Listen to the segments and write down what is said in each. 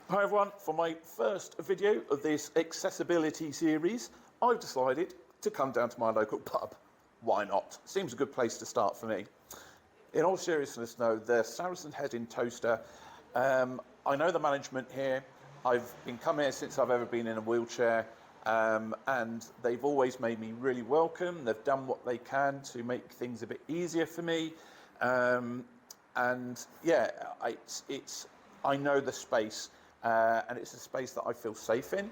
Hi everyone, for my first video of this accessibility series, I've decided to come down to my local pub. Why not? Seems a good place to start for me. In all seriousness though, the Saracens head in Towcester, I know the management here. I've been coming here since I've ever been in a wheelchair, and they've always made me really welcome. They've done what they can to make things a bit easier for me. And yeah, I know the space. And it's a space that I feel safe in.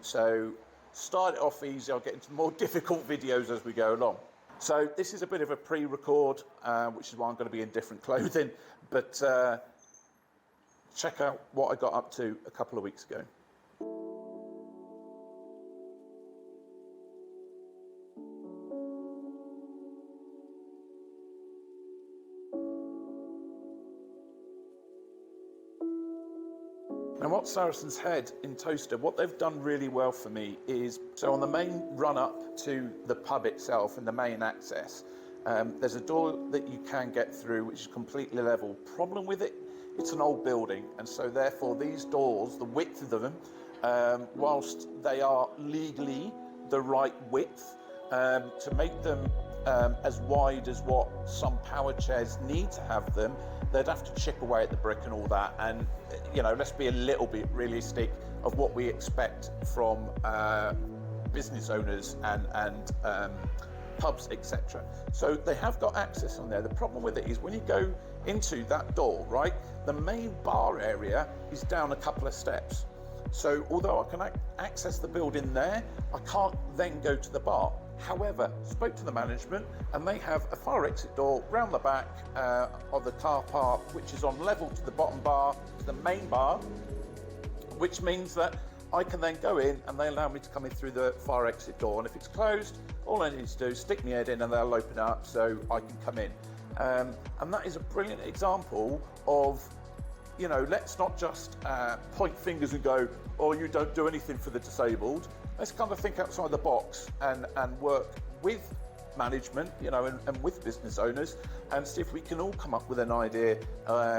So start it off easy, I'll get into more difficult videos as we go along. So this is a bit of a pre-record, which is why I'm going to be in different clothing, but check out what I got up to a couple of weeks ago. Now what Saracens Head in Towcester, what they've done really well for me is, so on the main run up to the pub itself and the main access, there's a door that you can get through which is completely level. Problem with it, it's an old building, and so therefore these doors, the width of them, whilst they are legally the right width, to make them as wide as what some power chairs need to have them, they'd have to chip away at the brick and all that. And you know, let's be a little bit realistic of what we expect from business owners and pubs, etc. So they have got access on there. The problem with it is when you go into that door, right, the main bar area is down a couple of steps. So although I can access the building there, I can't then go to the bar. However, spoke to the management and they have a fire exit door round the back of the car park, which is on level to the bottom bar, to the main bar, which means that I can then go in and they allow me to come in through the fire exit door. And if it's closed, all I need to do is stick my head in and they'll open up so I can come in. And that is a brilliant example of, you know, let's not just point fingers and go, oh, you don't do anything for the disabled. Let's kind of think outside the box and work with management, you know, and with business owners and see if we can all come up with an idea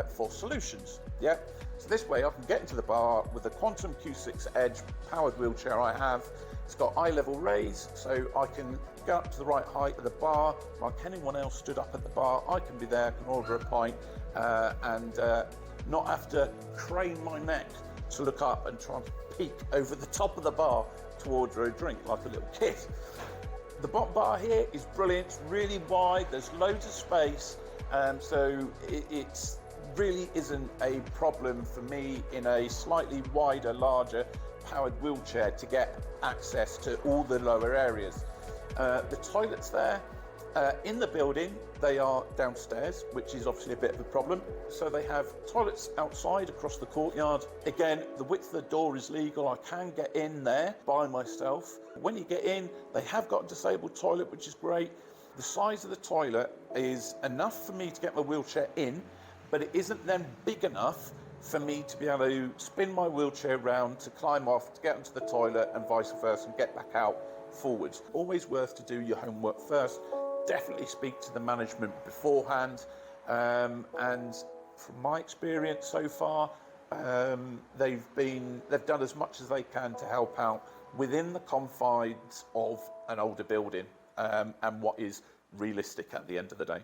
for solutions. Yeah. So this way I can get into the bar with the Quantum Q6 Edge powered wheelchair I have. It's got eye level raise, so I can go up to the right height of the bar. Like anyone else stood up at the bar, I can be there, can order a pint and not have to crane my neck to look up and try and peek over the top of the bar to order a drink like a little kid. The bottom bar here is brilliant, it's really wide, there's loads of space, so it really isn't a problem for me in a slightly wider, larger powered wheelchair to get access to all the lower areas. The toilets there, in the building, they are downstairs, which is obviously a bit of a problem. So they have toilets outside across the courtyard. Again, the width of the door is legal. I can get in there by myself. When you get in, they have got a disabled toilet, which is great. The size of the toilet is enough for me to get my wheelchair in, but it isn't then big enough for me to be able to spin my wheelchair around, to climb off, to get into the toilet and vice versa and get back out forwards. Always worth to do your homework first. Definitely speak to the management beforehand, and from my experience so far, they've done as much as they can to help out within the confines of an older building and what is realistic at the end of the day.